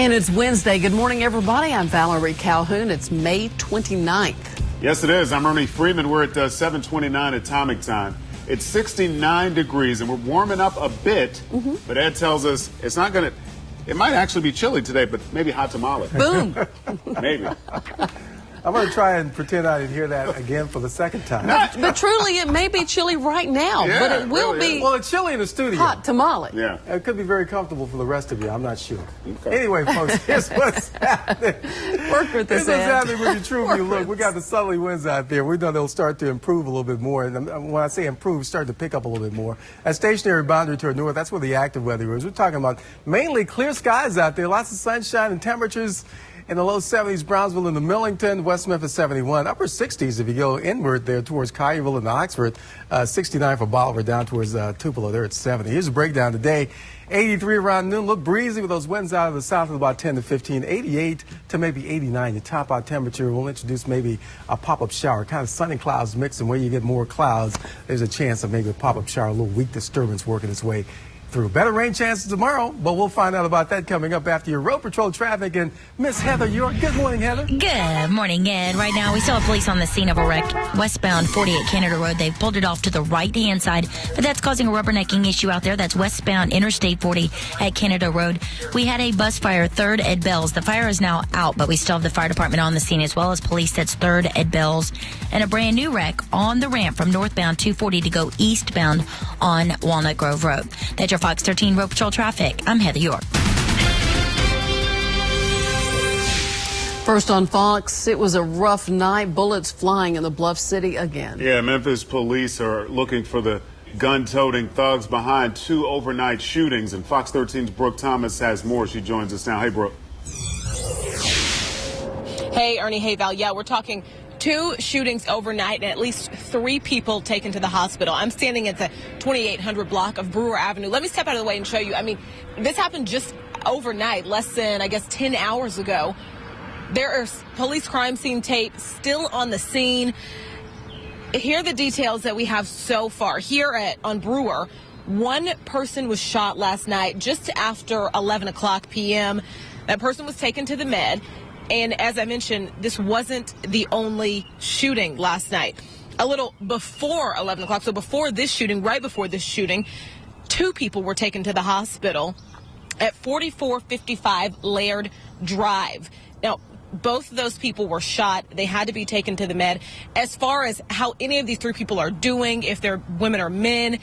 And it's Wednesday. Good morning, everybody. I'm Valerie Calhoun. It's May 29th. Yes, it is. I'm Ernie Freeman. We're at 7:29 Atomic Time. It's 69 degrees, and we're warming up a bit. But Ed tells us it's not going to. It might actually be chilly today, but maybe hot tamale. Boom. Maybe. I'm going to try and pretend I didn't hear that again for the second time. But truly, it may be chilly right now, Yeah, but it will really be Well, it's chilly in the studio. hot tamale. Yeah. It could be very comfortable for the rest of you. I'm not sure. Okay. Anyway, folks, here's what's happening. Work with this, Here's what's Ed. happening with your true Work view. Look, with we got the southerly winds out there. We know they'll start to improve a little bit more. And when I say improve, start to pick up a little bit more. That stationary boundary to our north, that's where the active weather is. We're talking about mainly clear skies out there, lots of sunshine and temperatures in the low 70s, Brownsville and the Millington, West Memphis 71, upper 60s if you go inward there towards Collierville and Oxford, 69 for Bolivar down towards Tupelo there at 70. Here's a breakdown today. 83 around noon, look breezy with those winds out of the south of about 10 to 15, 88 to maybe 89. Your top out temperature will introduce maybe a pop-up shower, kind of sunny clouds mixing. Where you get more clouds, there's a chance of maybe a pop-up shower, a little weak disturbance working its way through. Better rain chances tomorrow, but we'll find out about that coming up after your road patrol traffic. And Miss Heather York. Good morning, Heather. Good morning, Ed. Right now, we still have police on the scene of a wreck westbound 48 Canada Road. They've pulled it off to the right-hand side, but that's causing a rubbernecking issue out there. That's westbound Interstate 40 at Canada Road. We had a bus fire, 3rd at Bells. The fire is now out, but we still have the fire department on the scene as well as police. That's 3rd at Bells. And a brand new wreck on the ramp from northbound 240 to go eastbound on Walnut Grove Road. That's your Fox 13 Road Patrol traffic. I'm Heather York. First on Fox, it was a rough night. Bullets flying in the Bluff City again. Yeah, Memphis police are looking for the gun-toting thugs behind 2 overnight shootings. And Fox 13's Brooke Thomas has more. She joins us now. Hey, Brooke. Hey, Ernie. Hey, Val. Yeah, we're talking 2 shootings overnight and at least 3 people taken to the hospital. I'm standing at the 2800 block of Brewer Avenue. Let me step out of the way and show you. I mean, this happened just overnight, less than, I guess, 10 hours ago. There is police crime scene tape still on the scene. Here are the details that we have so far. Here on Brewer, 1 person was shot last night just after 11 o'clock p.m. That person was taken to the med. And as I mentioned, this wasn't the only shooting last night. A little before 11 o'clock, so before this shooting, right before this shooting, 2 people were taken to the hospital at 4455 Laird Drive. Now, both of those people were shot. They had to be taken to the med. As far as how any of these 3 people are doing, if they're women or men,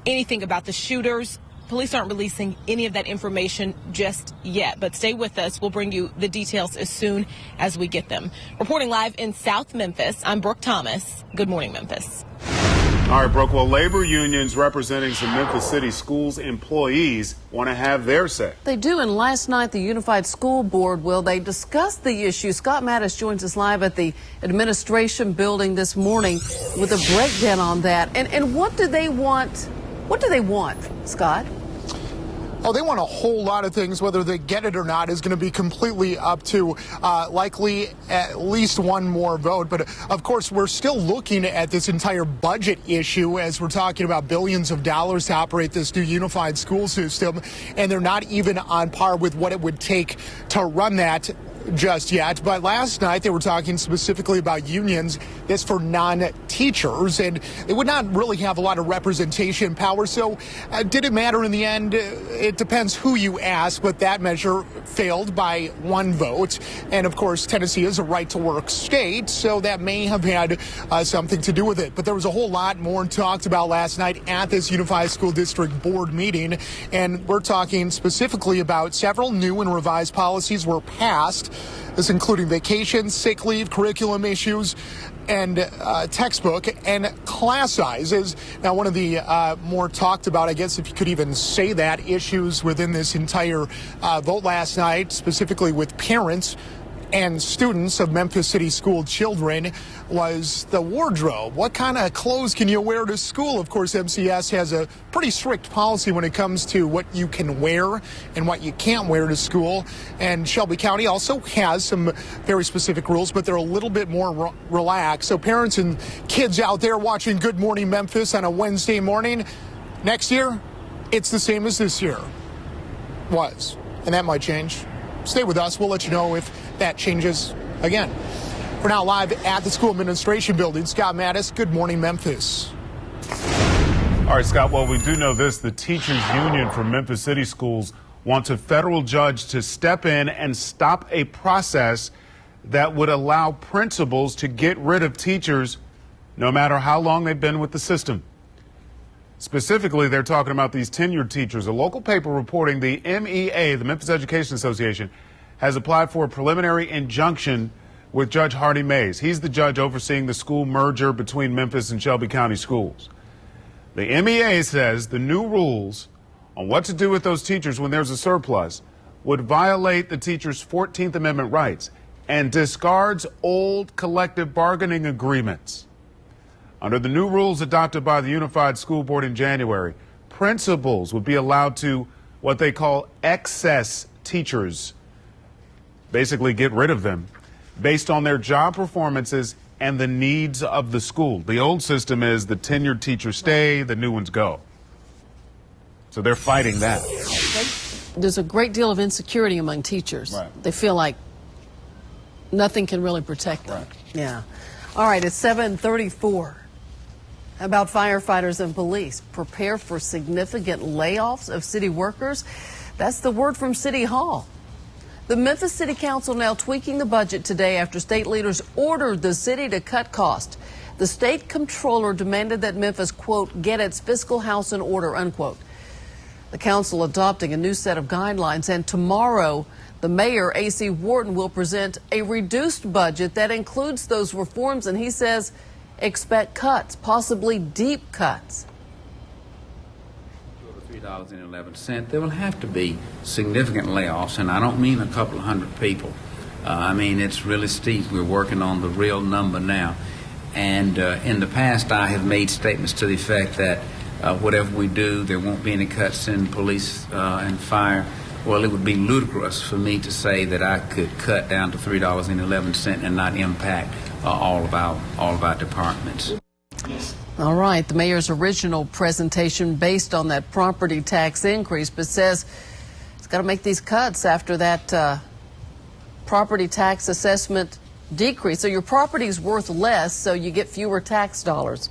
anything about the shooters, police aren't releasing any of that information just yet, but stay with us. We'll bring you the details as soon as we get them. Reporting live in South Memphis, I'm Brooke Thomas. Good morning, Memphis. All right, Brooke. Well, labor unions representing some Memphis City schools employees want to have their say. They do, and last night the Unified School Board, they discussed the issue. Scott Mattis joins us live at the administration building this morning with a breakdown on that. And what do they want? What do they want, Scott? Oh, they want a whole lot of things. Whether they get it or not is going to be completely up to likely at least 1 more vote. But of course, we're still looking at this entire budget issue as we're talking about billions of dollars to operate this new unified school system. And they're not even on par with what it would take to run that just yet. But last night they were talking specifically about unions. That's for non-teachers, and they would not really have a lot of representation power. So did it matter in the end? It depends who you ask, but that measure failed by 1 vote. And of course, Tennessee is a right-to-work state, so that may have had something to do with it. But there was a whole lot more talked about last night at this Unified School District Board meeting, and we're talking specifically about several new and revised policies were passed. This including vacation, sick leave, curriculum issues, and textbook and class sizes. Now, one of the more talked about, I guess if you could even say that, issues within this entire vote last night, specifically with parents and students of Memphis City school children, was the wardrobe. What kind of clothes can you wear to school? Of course, MCS has a pretty strict policy when it comes to what you can wear and what you can't wear to school. And Shelby County also has some very specific rules, but they're a little bit more relaxed. So parents and kids out there watching Good Morning Memphis on a Wednesday morning, next year, it's the same as this year was. And that might change. stay with us. We'll let you know if that changes again. We're now live at the school administration building. Scott Mattis, Good Morning Memphis. All right, Scott, well, we do know this. The teachers union for Memphis City Schools wants a federal judge to step in and stop a process that would allow principals to get rid of teachers no matter how long they've been with the system. Specifically, they're talking about these tenured teachers. A local paper reporting the MEA, the Memphis Education Association, has applied for a preliminary injunction with Judge Hardy Mays. He's the judge overseeing the school merger between Memphis and Shelby County schools. The MEA says the new rules on what to do with those teachers when there's a surplus would violate the teachers' 14th Amendment rights and discards old collective bargaining agreements. Under the new rules adopted by the Unified School Board in January, principals would be allowed to what they call excess teachers, basically get rid of them, based on their job performances and the needs of the school. The old system is the tenured teachers stay, the new ones go. So they're fighting that. There's a great deal of insecurity among teachers. Right. They feel like nothing can really protect them. Right. Yeah. All right, it's 7:34. How about firefighters and police? Prepare for significant layoffs of city workers. That's the word from City Hall. The Memphis City Council now tweaking the budget today after state leaders ordered the city to cut costs. The state comptroller demanded that Memphis, quote, get its fiscal house in order, unquote. The council adopting a new set of guidelines, and tomorrow the mayor, A.C. Wharton, will present a reduced budget that includes those reforms, and he says expect cuts, possibly deep cuts. $3.11. There will have to be significant layoffs, and I don't mean a couple of hundred people. I mean, it's really steep. We're working on the real number now. And in the past, I have made statements to the effect that whatever we do, there won't be any cuts in police and fire. Well, it would be ludicrous for me to say that I could cut down to $3.11 and not impact all of our departments. All right, the mayor's original presentation based on that property tax increase, but says it's got to make these cuts after that property tax assessment decrease. So your property is worth less, so you get fewer tax dollars.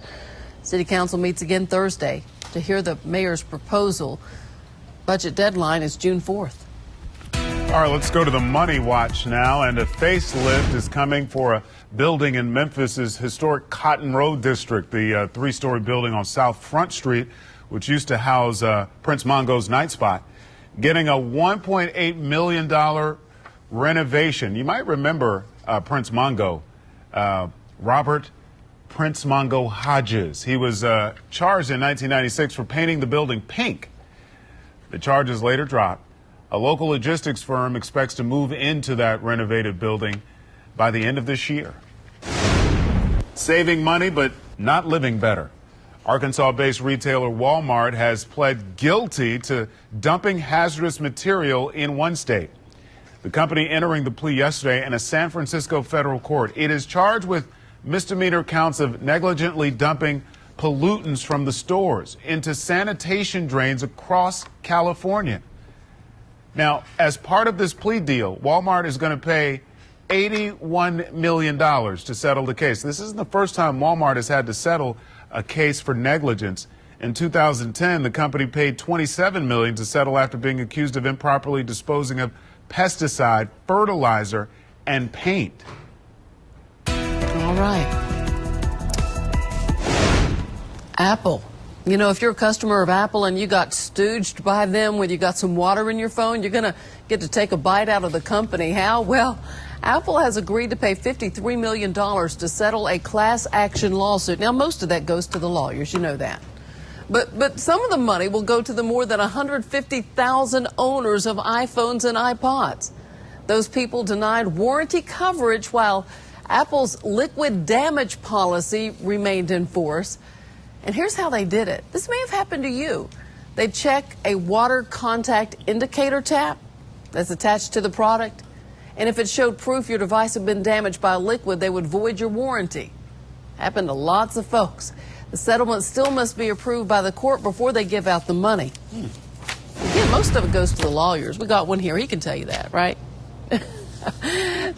City Council meets again Thursday to hear the mayor's proposal. Budget deadline is June 4th. All right, let's go to the Money Watch now. And a facelift is coming for a building in Memphis's historic Cotton Road district, the three-story building on South Front Street, which used to house Prince Mongo's night spot, getting a $1.8 million renovation. You might remember Prince Mongo, Robert Prince Mongo Hodges. He was charged in 1996 for painting the building pink. The charges later dropped. A local logistics firm expects to move into that renovated building by the end of this year. Saving money, but not living better. Arkansas-based retailer Walmart has pled guilty to dumping hazardous material in one state. The company entering the plea yesterday in a San Francisco federal court. It is charged with misdemeanor counts of negligently dumping pollutants from the stores into sanitation drains across California. Now, as part of this plea deal, Walmart is going to pay $81 million to settle the case. This isn't the first time Walmart has had to settle a case for negligence. In 2010, the company paid $27 million to settle after being accused of improperly disposing of pesticide, fertilizer, and paint. All right. Apple. You know, if you're a customer of Apple and you got stooged by them when you got some water in your phone, you're going to get to take a bite out of the company. How? Well, Apple has agreed to pay $53 million to settle a class action lawsuit. Now, most of that goes to the lawyers. You know that. But some of the money will go to the more than 150,000 owners of iPhones and iPods. Those people denied warranty coverage while Apple's liquid damage policy remained in force. And here's how they did it. This may have happened to you. They check a water contact indicator tap that's attached to the product. And if it showed proof your device had been damaged by a liquid, they would void your warranty. Happened to lots of folks. The settlement still must be approved by the court before they give out the money. Again, most of it goes to the lawyers. We got one here. He can tell you that, right?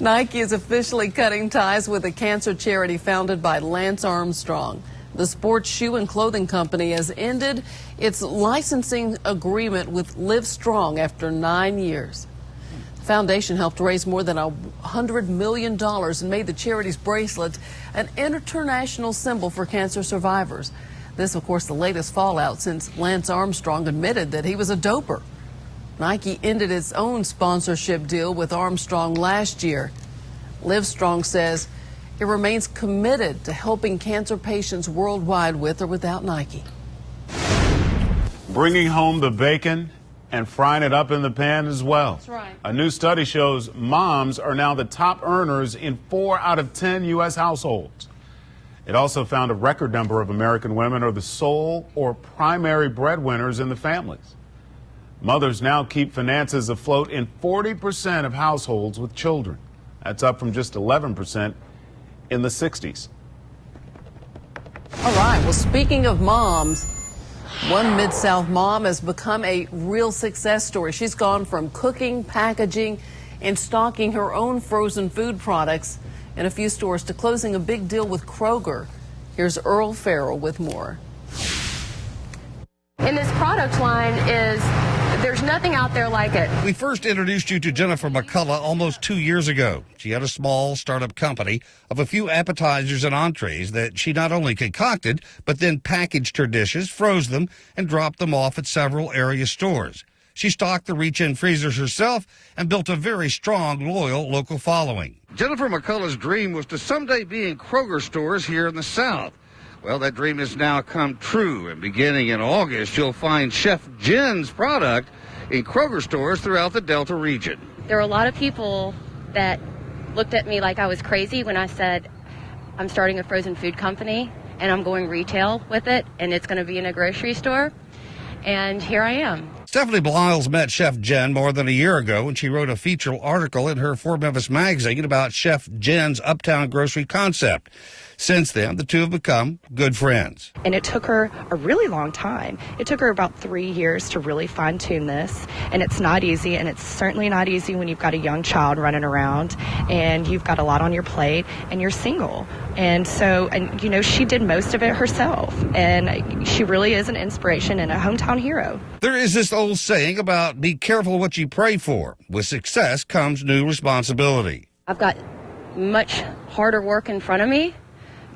Nike is officially cutting ties with a cancer charity founded by Lance Armstrong. The sports shoe and clothing company has ended its licensing agreement with Live Strong after 9 years. The foundation helped raise more than $100 million and made the charity's bracelet an international symbol for cancer survivors. This, of course, the latest fallout since Lance Armstrong admitted that he was a doper. Nike ended its own sponsorship deal with Armstrong last year. Live Strong says it remains committed to helping cancer patients worldwide with or without Nike. Bringing home the bacon and frying it up in the pan as well. That's right. A new study shows moms are now the top earners in 4 out of 10 U.S. households. It also found a record number of American women are the sole or primary breadwinners in the families. Mothers now keep finances afloat in 40% of households with children. That's up from just 11% in the 60s. All right. Well, speaking of moms, one Mid-South mom has become a real success story. She's gone from cooking, packaging, and stocking her own frozen food products in a few stores to closing a big deal with Kroger. Here's Earl Farrell with more. And this product line there's nothing out there like it. We first introduced you to Jennifer McCullough almost 2 years ago. She had a small startup company of a few appetizers and entrees that she not only concocted, but then packaged her dishes, froze them, and dropped them off at several area stores. She stocked the reach-in freezers herself and built a very strong, loyal local following. Jennifer McCullough's dream was to someday be in Kroger stores here in the South. Well, that dream has now come true, and beginning in August, you'll find Chef Jen's product in Kroger stores throughout the Delta region. There were a lot of people that looked at me like I was crazy when I said I'm starting a frozen food company and I'm going retail with it, and it's going to be in a grocery store. And here I am. Stephanie Bliles met Chef Jen more than a year ago when she wrote a feature article in her For Memphis magazine about Chef Jen's uptown grocery concept. Since then, the two have become good friends. And it took her a really long time. It took her about 3 years to really fine-tune this. And it's not easy, and it's certainly not easy when you've got a young child running around and you've got a lot on your plate and you're single. And so, you know, she did most of it herself. And she really is an inspiration and a hometown hero. There is this old saying about be careful what you pray for. With success comes new responsibility. I've got much harder work in front of me.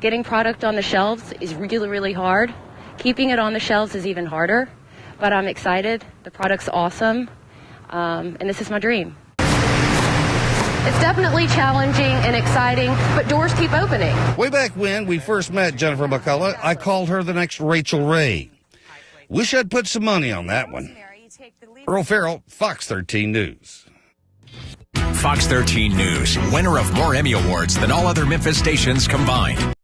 Getting product on the shelves is really, really hard. Keeping it on the shelves is even harder. But I'm excited. The product's awesome. And this is my dream. It's definitely challenging and exciting, but doors keep opening. Way back when we first met Jennifer McCullough, I called her the next Rachel Ray. Wish I'd put some money on that one. Earl Farrell, Fox 13 News. Fox 13 News, winner of more Emmy Awards than all other Memphis stations combined.